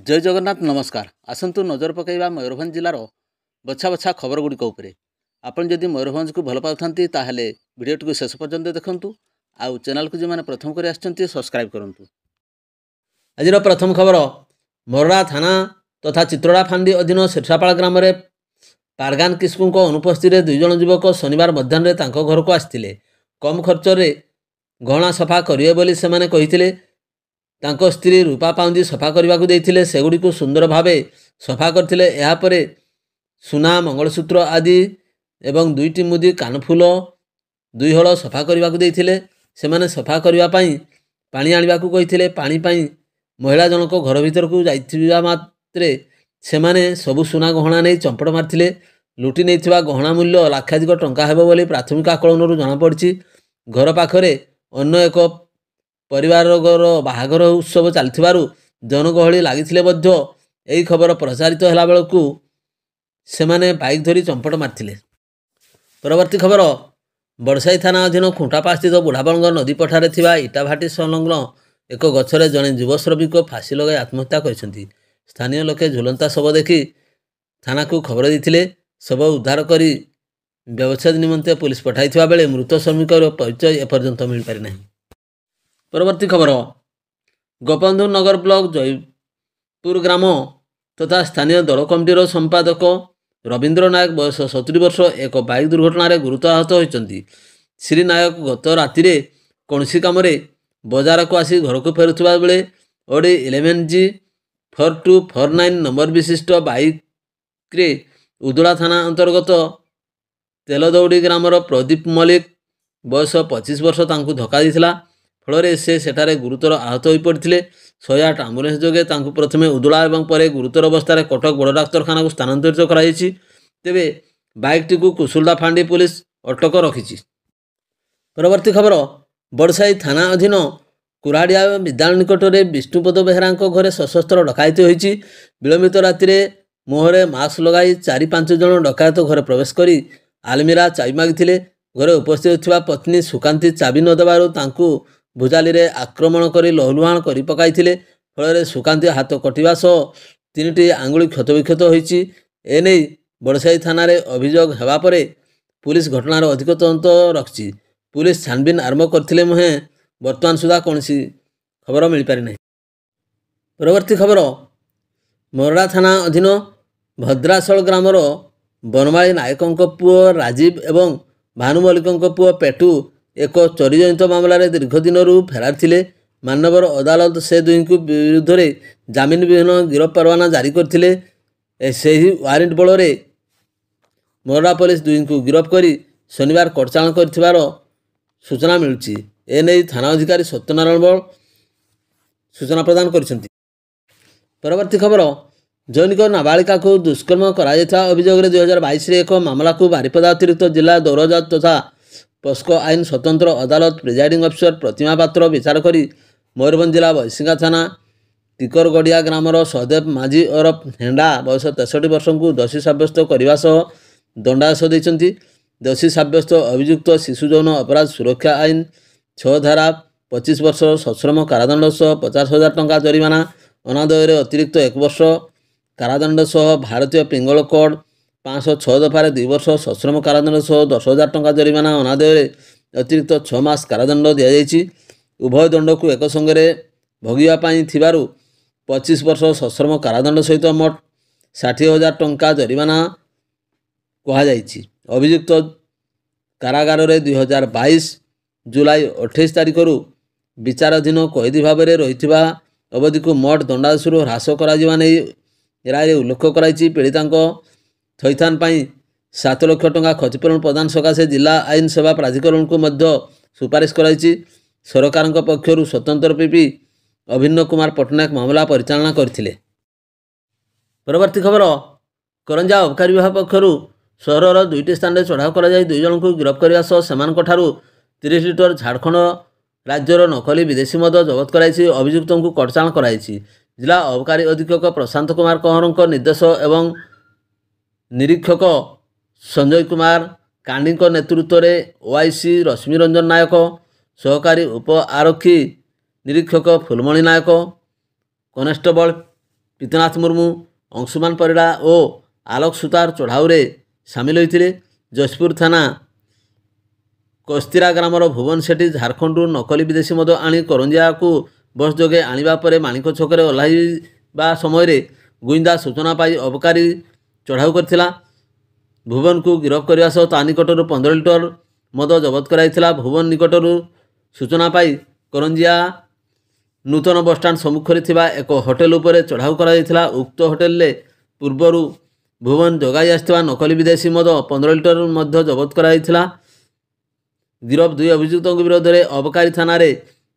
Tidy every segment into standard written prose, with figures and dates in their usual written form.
जय जगन्नाथ नमस्कार। आसतु नजर पकईवा मयूरभंज जिलार बछा बछा खबर गुड़िक उपरे। आपन जदि मयूरभंज को भल पाउथांती ताहले वीडियोटी को शेष पर्यंत देखंतु। आउ चैनल को जो मैंने प्रथम कर आछंती सब्सक्राइब करंतु। आजिर प्रथम खबर मोरड़ा थाना तथा चित्रोड़ा फांडी अधीन शेरसापाल ग्राम में पारगान किस्कू अनुपस्थित दुई जन युवक शनिवार मध्याह्न तांको घर को आसते कम खर्च गहना सफा करेंगे बोली से कही तांको स्त्री रूपा पाउंजी सफा करने को देते सेगुड़ी सुंदर भाव सफा करते यापर सुना मंगलसूत्र आदि एवं दुईटी मुदी कानफुल दुई हल सफा करने को देते से सफा करने पानी आने को कही पानी महिला जनक घर भीतर को जाइथिबा मात्रे सेमाने सबु सुना गहना नहीं चंपट मारथिले। लुटि नहीं गहना मूल्य लाखाधिक टंका हेबो बोली प्राथमिक आकलन जनापड़ी। घर पाखरे अन्य एक परिवार बाहागर उत्सव चलथिबारु जनगहली लागिथिले मध्य एही खबर प्रचारित होला बेलकु सेमाने बाइक धरी चंपट मारथिले। परवर्ती खबर बड़साई थाना अधीन खुंटापा स्थित बुढ़ाबलंग नदी पठारे थिबा इटाभाटी संलग्न एक गछरे जड़े युव श्रमिक फांसी लगाई आत्महत्या करछन्ती। स्थानीय लोके झुलंता शव देखि थाना को खबर देथिले। शव उद्धार करी व्यवच्छेद निमंते पुलिस पठाइथिबा बेले मृत श्रमिक परिचय एपर्यंत मिल पारि नाही। परवर्ती खबर गोपबंधु नगर ब्लॉक जयपुर ग्राम तथा स्थानीय दल कमिटीर संपादक रवींद्र नायक बयस 70 वर्ष एक बाइक दुर्घटन गुरुतर आहत होती। श्री नायक गत राति कौनसी काम बजार को आसी घर को फेरुवा बेले ओडी 11G4249 नंबर विशिष्ट बाइक रे उदुला थाना अंतर्गत तेलदौड़ी ग्रामर प्रदीप मल्लिक बयस 25 वर्ष तांकु धक्का देथिला। फल से सेठारे गुरुतर आहत हो पड़ते। 108 आम्बुलेंस जोगे तांकु प्रथमे उदुला एवं परे गुरुतर अवस्था कटक बड़ डाक्तखाना को स्थानांतरित कराई। तेबे बाइकटी को कुसुलदा फांडी पुलिस अटक रखी। परवर्ती खबर बड़साई थाना अधीन कुराड़िया विद्यालय निकट में विष्णुपद बेहरा घरे सशस्त्र डकायत होती। विलंबित राति मुहरे मास्क लगाई 4-5 जन डकायत घरे प्रवेश कर आलमीरा चाबी मागिथिले। घरे उपस्थित थिबा पत्नी सुकांती चाबी न देबारु तांकु भुजाली रे आक्रमण करी लहुलुहाण करी पकाइथिले। फल सुकांती हाथ कटिबा सह 3टी आंगुली क्षतविक्षत होईछि। एने बड़साई थाना रे अभियोग हेबा परे पुलिस घटनार अधिक तदंत रखिछि। पुलिस छानबीन आरंभ करथिले मुहे वर्तमान सुधा कौनसी खबर मिल पारि नाही। परवर्ती खबर मोरड़ा थाना अधीन भद्राशल ग्रामर बनमाली नायकों पुओ राजीव एवं भानु मल्लिकों पुओ पेटू एक चोरी जनित मामलें दीर्घ दिन फेरार थिले। मानवर अदालत से दुई को विरुद्ध रे जामिन विहीन गिरफ परवाना जारी करथिले। सेही वारंट बल मोरड़ा पुलिस दुई को गिरफ करी शनिवार कोर्टाचालाण करथिबार सूचना मिलुछि। एने थाना अधिकारी सत्यनारायण बल सूचना प्रदान करछन्ति। परवर्ती खबर जैनिक नाबालिका को दुष्कर्म कराଯାଇଥିବା अभियोग 2022 एक मामला को बारिपदा अतिरिक्त जिला दौरजज तथा पस्को आईन स्वतंत्र अदालत प्रिजाइडिंग अफिसर प्रतिमा पात्र विचार करी मयूरभंज जिला बैसिंगा थाना टिकरगड़िया ग्रामर सहदेव माझी ओरफ हेंडा बयस 63 वर्ष को दोषी साब्यस्त करने सह दंडादेश देइछन्ति। दोषी साब्यस्त अभियुक्त शिशु यौन अपराध सुरक्षा आईन 6 धारा 25 वर्ष सश्रम कारादंड सह 50,000 टंका जरिमाना अनादय अतिरिक्त 1 वर्ष कारादंड सह भारतीय पिंगल कोड 506 दफारे 2 वर्ष सश्रम कारादंड सह 10,000 टंका जरिमाना अनादय अतिरिक्त 6 मास कारादंड दि जाइछि। उभय दंड को एक संगे भोगिवाई 25 वर्ष सश्रम कारादंड सहित मोट 60,000 टंका जरिमाना कहुई। अभियुक्त कारागार 2022 जुलाई 28 तारिख विचाराधीन कैदी भाव में रही अवधि को मोट दंडादेश ह्रास कर राय उल्लेख कराई। पीड़िता थैथान 7 लाख टंका क्षतिपूरण प्रदान सकाशे जिला आईन सेवा प्राधिकरण को मध्य सुपारिश कराई। सरकार पक्षर स्वतंत्र पीपी अभिन्न कुमार पट्टनायक मामला परिचालना करथिले। परवर्ती खबर करंजा अबकारी विभाग पक्षर सहरर 2टी स्थान में चढ़ाऊ कर 2 जन को गिरफ्त करने सह 30 लिटर झारखंड राज्यर नकली विदेशी मद जबत कराई। अभियुक्तों को कोर्टाचालाण कराई। जिला अबकारी अधीक्षक प्रशांत कुमार कहर निर्देश एवं निरीक्षक संजय कुमार कांडी नेतृत्व में ओआईसी रश्मि रंजन नायक सहकारी उप आरक्षी निरीक्षक फुलमणि नायक कनेस्टेबल ପିତନାଥ ମୁର୍ମୁ, ଅଂଶୁମାନ ପରିଡ଼ା ଓ ଆଲୋକ ସୁତାର ଚଢ଼ାଉରେ ସାମିଲ ହୋଇଥିଲେ। ଯଶପୁର ଥାନା କସ୍ତିରା ଗ୍ରାମର ଭୁବନ ସେଠୀ ଝାଡ଼ଖଣ୍ଡରୁ ନକଲି ବିଦେଶୀ ମଦ ଆଣି କରଞ୍ଜିଆକୁ ବସ୍ ଯୋଗେ ଆଣିବା ପରେ ମାଣିକ ଛକରେ ଓହ୍ଲାଇବା ସମୟରେ ଗୁଇନ୍ଦା ସୂଚନା ପାଇ ଅବକାରୀ ଚଢ଼ାଉ କରିଥିଲା। ଭୁବନକୁ ଗିରଫ କରିବା ସହ ତା ନିକଟରୁ 15 ଲିଟର ମଦ ଜବତ କରାଯାଇଥିଲା। ଭୁବନ ନିକଟରୁ ସୂଚନା ପାଇ କରଞ୍ଜିଆ ନୂତନ ବସ୍ଷ୍ଟାଣ୍ଡ ସମ୍ମୁଖରେ ଥିବା ଏକ ହୋଟେଲ ଉପରେ ଚଢ଼ାଉ କରାଯାଇଥିଲା। ଉକ୍ତ ହୋଟେଲରେ ପୂର୍ବରୁ ଭୁବନ ଯୋଗାଇ ଆସିଥିବା ନକଲି ବିଦେଶୀ ମଦ 15 ଲିଟର ମଧ୍ୟ ଜବତ କରାଯାଇଥିଲା। ଗିରଫ 2 ଅଭିଯୁକ୍ତଙ୍କ ବିରୋଧରେ ଅବକାରୀ ଥାନାରେ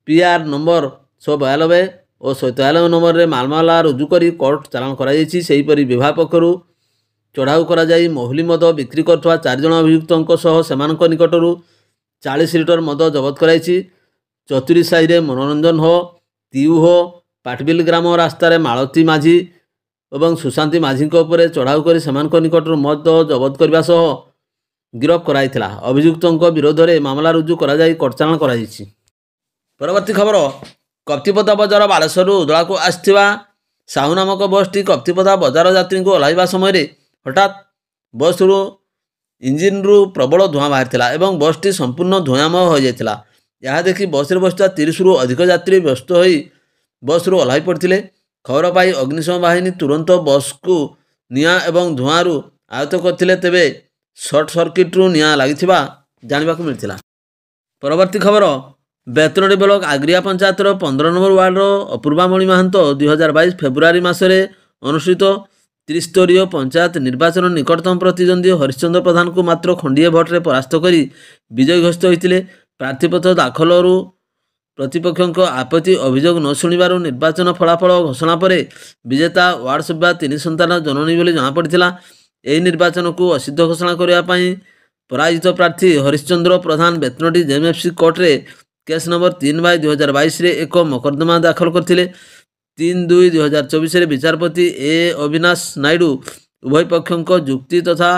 ପିଆର୍ ନମ୍ବର 192 ଓ 193 ନମ୍ବରରେ ମାମଲା ରୁଜୁ କରି କୋର୍ଟ ଚାଲାଣ କରାଯାଇଛି। ସେହିପରି ବିଭାଗ ପକ୍ଷରୁ ଚଢ଼ାଉ କରାଯାଇ ମହୁଲି ମଦ ବିକ୍ରି କରୁଥିବା 4 ଜଣ ଅଭିଯୁକ୍ତଙ୍କ ସହ ସେମାନଙ୍କ ନିକଟରୁ 40 ଲିଟର ମଦ ଜବତ କରାଯାଇଛି। ଚତୁରୀ ସାହିରେ ମନୋରଞ୍ଜନ ହୋ, ତିଉ ହୋ, ପାଟବିଲ ଗ୍ରାମ ରାସ୍ତାରେ ମାଳତୀ ମାଝୀ ଏବଂ ସୁଶାନ୍ତି ମାଝୀଙ୍କ ଉପରେ ଚଢ଼ାଉ କରି ସେମାନଙ୍କ ନିକଟରୁ ମଦ ଜବତ କରିବା ସହ ଗିରଫ କରାଯାଇଥିଲା। ଅଭିଯୁକ୍ତଙ୍କ ବିରୋଧରେ ମାମଲା ରୁଜୁ କରାଯାଇ କୋର୍ଟ ଚାଲାଣ କରାଯାଇଛି। ପରବର୍ତ୍ତୀ ଖବର, କପ୍ତିପଦା ବଜାର ବାଲେଶ୍ୱରରୁ ଉଦଳାକୁ ଆସିଥିବା ସାହୁ ନାମକ ବସ୍ଟି କପ୍ତିପଦା ବଜାର ଯାତ୍ରୀଙ୍କୁ ଓହ୍ଲାଇବା ସମୟରେ ହଠାତ୍ ବସ୍ରୁ ଇଞ୍ଜିନ୍ରୁ ପ୍ରବଳ ଧୂଆଁ ବାହାରିଥିଲା ଏବଂ ବସ୍ଟି ସମ୍ପୂର୍ଣ୍ଣ ଧୂଆଁମୟ ହୋଇଯାଇଥିଲା। ଏହା ଦେଖି ବସ୍ରେ ବସିଥିବା 30ରୁ ଅଧିକ ଯାତ୍ରୀ ବ୍ୟସ୍ତ ହୋଇ ବସ୍ରୁ ଓହ୍ଲାଇ ପଡ଼ିଥିଲେ। ଖବର ପାଇ ଅଗ୍ନିଶମ ବାହିନୀ ତୁରନ୍ତ ବସ୍କୁ ନିଆଁ ଏବଂ ଧୂଆଁରୁ ଆୟତ୍ତ କରିଥିଲେ, ତେବେ ସର୍ଟ ସର୍କିଟ୍ରୁ ନିଆଁ ଲାଗିଥିବା ଜାଣିବାକୁ ମିଳିଥିଲା। ପରବର୍ତ୍ତୀ ଖବର, ବେତନଟୀ ବ୍ଲକ ଆଗ୍ରିଆ ପଞ୍ଚାୟତର 15 ନମ୍ବର ୱାର୍ଡର ଅପୂର୍ବାମଣି ମାହାନ୍ତ 2022 ଫେବୃଆରୀ ମାସରେ ଅନୁଷ୍ଠିତ ତ୍ରିସ୍ତରୀୟ ପଞ୍ଚାୟତ ନିର୍ବାଚନ ନିକଟତମ ପ୍ରତିଦ୍ୱନ୍ଦ୍ୱୀ ହରିଶ୍ଚନ୍ଦ୍ର ପ୍ରଧାନଙ୍କୁ ମାତ୍ର ଖଣ୍ଡିଏ ଭୋଟରେ ପରାସ୍ତ କରି ବିଜୟୀ ଘୋଷିତ ହୋଇଥିଲେ। ପ୍ରାର୍ଥୀପତ୍ର ଦାଖଲରୁ ପ୍ରତିପକ୍ଷଙ୍କ ଆପତ୍ତି ଅଭିଯୋଗ ନ ଶୁଣିବାରୁ ନିର୍ବାଚନ ଫଳାଫଳ ଘୋଷଣା ପରେ ବିଜେତା ୱାର୍ଡ ସଭ୍ୟା 3 ସନ୍ତାନ ଜନନୀ ବୋଲି ଜଣାପଡ଼ିଥିଲା। ଏହି ନିର୍ବାଚନକୁ ଅସିଦ୍ଧ ଘୋଷଣା କରିବା ପାଇଁ ପରାଜିତ ପ୍ରାର୍ଥୀ ହରିଶ୍ଚନ୍ଦ୍ର ପ୍ରଧାନ ବେତନଟୀ ଜେଏମ୍ଏଫ୍ସି କୋର୍ଟରେ କେସ୍ ନମ୍ବର 3/2022ରେ ଏକ ମକଦ୍ଦମା ଦାଖଲ କରିଥିଲେ। 3/2/2024ରେ ବିଚାରପତି ଏ ଅବିନାଶ ନାଇଡୁ ଉଭୟ ପକ୍ଷଙ୍କ ଯୁକ୍ତି ତଥା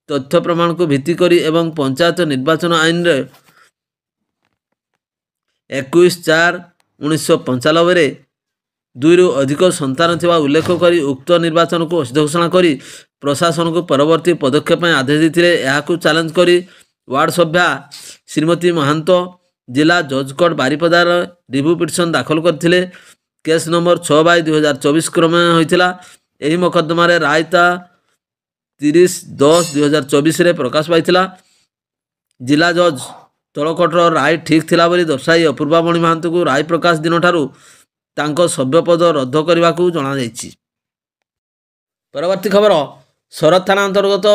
ତଥ୍ୟ ପ୍ରମାଣକୁ ଭିତ୍ତି କରି ଏବଂ ପଞ୍ଚାୟତ ନିର୍ବାଚନ ଆଇନର 21/4/1995ରେ 2ରୁ ଅଧିକ ସନ୍ତାନ ଥିବା ଉଲ୍ଲେଖ କରି ଉକ୍ତ ନିର୍ବାଚନକୁ ଅସିଦ୍ଧ ଘୋଷଣା କରି ପ୍ରଶାସନକୁ ପରବର୍ତ୍ତୀ ପଦକ୍ଷେପ ପାଇଁ ଆଦେଶ ଦେଇଥିଲେ। ଏହାକୁ ଚ୍ୟାଲେଞ୍ଜ କରି ୱାର୍ଡ ସଭ୍ୟା ଶ୍ରୀମତୀ ମହାନ୍ତ ଜିଲ୍ଲା ଜଜ୍ କୋର୍ଟ ବାରିପଦାର ରିଭ୍ୟୁ ପିଟିସନ୍ ଦାଖଲ କରିଥିଲେ। କେସ୍ ନମ୍ବର 6/2024 କ୍ରମେ ହୋଇଥିଲା। ଏହି ମକଦ୍ଦମାରେ ରାୟ ତା 30/10/2024ରେ ପ୍ରକାଶ ପାଇଥିଲା। ଜିଲ୍ଲା ଜଜ୍ ତଳକୋର୍ଟର ରାୟ ଠିକ୍ ଥିଲା ବୋଲି ଦର୍ଶାଇ ଅପୂର୍ବାମଣି ମହାନ୍ତଙ୍କୁ ରାୟ ପ୍ରକାଶ ଦିନଠାରୁ ତାଙ୍କ ସଭ୍ୟପଦ ରଦ୍ଦ କରିବାକୁ ଜଣାଯାଇଛି। ପରବର୍ତ୍ତୀ ଖବର, ଶରତ ଥାନା ଅନ୍ତର୍ଗତ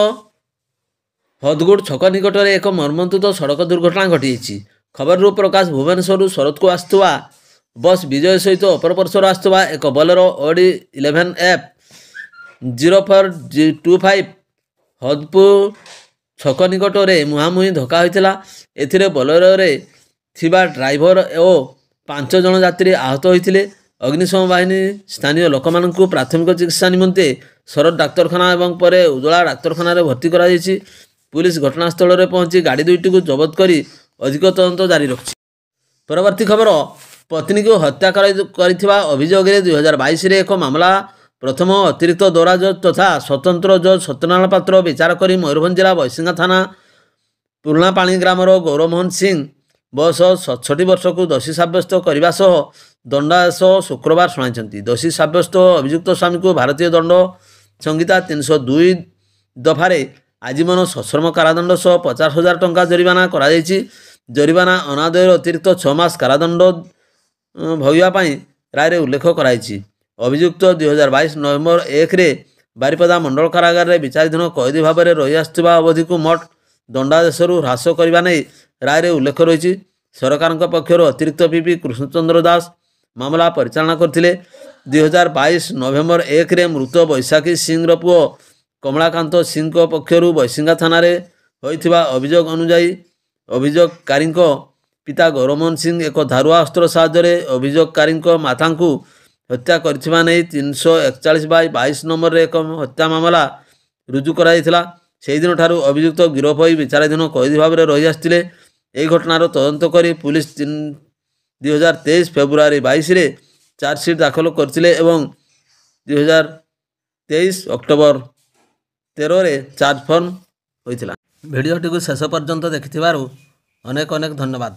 ହଦଗୁଡ଼ ଛକ ନିକଟରେ ଏକ ମର୍ମନ୍ତୁଦ ସଡ଼କ ଦୁର୍ଘଟଣା ଘଟିଯାଇଛି। ଖବରରୁ ପ୍ରକାଶ, ଭୁବନେଶ୍ୱରରୁ ଶରତକୁ ଆସୁଥିବା ବସ୍ ବିଜୟ ସହିତ ଅପରପାର୍ଶ୍ୱରୁ ଆସୁଥିବା ଏକ ବୋଲେରୋ ଅଡି 11F 0425 ହଦପୁର ଛକ ନିକଟରେ ମୁହାଁମୁହିଁ ଧକ୍କା ହୋଇଥିଲା। ଏଥିରେ ବୋଲେରୋରେ ଥିବା ଡ୍ରାଇଭର ଓ 5 ଜଣ ଯାତ୍ରୀ ଆହତ ହୋଇଥିଲେ। ଅଗ୍ନିଶମ ବାହିନୀ ସ୍ଥାନୀୟ ଲୋକମାନଙ୍କୁ ପ୍ରାଥମିକ ଚିକିତ୍ସା ନିମନ୍ତେ ଶରତ ଡାକ୍ତରଖାନା ଏବଂ ପରେ ଉଦଳା ଡାକ୍ତରଖାନାରେ ଭର୍ତ୍ତି କରାଯାଇଛି। ପୁଲିସ ଘଟଣାସ୍ଥଳରେ ପହଞ୍ଚି ଗାଡ଼ି ଦୁଇଟିକୁ ଜବତ କରି ଅଧିକ ତଦନ୍ତ ଜାରି ରଖିଛି। ପରବର୍ତ୍ତୀ ଖବର, ପତ୍ନୀକୁ ହତ୍ୟା କରିଥିବା ଅଭିଯୋଗରେ 2022ରେ ଏକ ମାମଲା ପ୍ରଥମ ଅତିରିକ୍ତ ଦୌରା ଜଜ୍ ତଥା ସ୍ୱତନ୍ତ୍ର ଜଜ୍ ସତ୍ୟନାରାୟଣ ପାତ୍ର ବିଚାର କରି ମୟୂରଭଞ୍ଜ ଜିଲ୍ଲା ବୈଶିଙ୍ଗା ଥାନା ପୁରୁଣାପାଣି ଗ୍ରାମର ଗୌରମୋହନ ସିଂ ବୟସ 67 ବର୍ଷକୁ ଦୋଷୀ ସାବ୍ୟସ୍ତ କରିବା ସହ ଦଣ୍ଡାଦେଶ ଶୁକ୍ରବାର ଶୁଣାଇଛନ୍ତି। ଦୋଷୀ ସାବ୍ୟସ୍ତ ଅଭିଯୁକ୍ତ ସ୍ୱାମୀକୁ ଭାରତୀୟ ଦଣ୍ଡ ସଂହିତା 302 ଦଫାରେ ଆଜୀବନ ସଶ୍ରମ କାରାଦଣ୍ଡ ସହ 50,000 ଟଙ୍କା ଜରିମାନା କରାଯାଇଛି। ଜରିମାନା ଅନାଦାୟର ଅତିରିକ୍ତ 6 ମାସ କାରାଦଣ୍ଡ ଭୋଗିବା ପାଇଁ ରାୟରେ ଉଲ୍ଲେଖ କରାଯାଇଛି। ଅଭିଯୁକ୍ତ 2022 ନଭେମ୍ବର 1ରେ ବାରିପଦା ମଣ୍ଡଳ କାରାଗାରରେ ବିଚାରାଧୀନ କଏଦୀ ଭାବରେ ରହିଆସୁଥିବା ଅବଧିକୁ ମୋଟ ଦଣ୍ଡାଦେଶରୁ ହ୍ରାସ କରିବା ନେଇ ରାୟରେ ଉଲ୍ଲେଖ ରହିଛି। ସରକାରଙ୍କ ପକ୍ଷରୁ ଅତିରିକ୍ତ ପିପି କୃଷ୍ଣଚନ୍ଦ୍ର ଦାସ ମାମଲା ପରିଚାଳନା କରିଥିଲେ। 2022 ନଭେମ୍ବର 1ରେ ମୃତ ବୈଶାଖୀ ସିଂର ପୁଅ କମଳାକାନ୍ତ ସିଂଙ୍କ ପକ୍ଷରୁ ବୈଶିଙ୍ଗା ଥାନାରେ ହୋଇଥିବା ଅଭିଯୋଗ ଅନୁଯାୟୀ ଅଭିଯୋଗକାରୀଙ୍କ ପିତା ଗୌରମୋହନ ସିଂ ଏକ ଧାରୁଆ ଅସ୍ତ୍ର ସାହାଯ୍ୟରେ ଅଭିଯୋଗକାରୀଙ୍କ ମାତାଙ୍କୁ ହତ୍ୟା କରିଥିବା ନେଇ 341/22 ନମ୍ବରରେ ଏକ ହତ୍ୟା ମାମଲା ରୁଜୁ କରାଯାଇଥିଲା। ସେହିଦିନଠାରୁ ଅଭିଯୁକ୍ତ ଗିରଫ ହୋଇ ବିଚାରାଧୀନ କଏଦୀ ଭାବରେ ରହିଆସିଥିଲେ। ଏହି ଘଟଣାର ତଦନ୍ତ କରି ପୁଲିସ 2023 ଫେବୃଆରୀ 22ରେ ଚାର୍ଜସିଟ୍ ଦାଖଲ କରିଥିଲେ ଏବଂ 2023 ଅକ୍ଟୋବର 13ରେ ଚାର୍ଜ ଫୋନ୍ ହୋଇଥିଲା। ଭିଡ଼ିଓଟିକୁ ଶେଷ ପର୍ଯ୍ୟନ୍ତ ଦେଖିଥିବାରୁ ଅନେକ ଅନେକ ଧନ୍ୟବାଦ।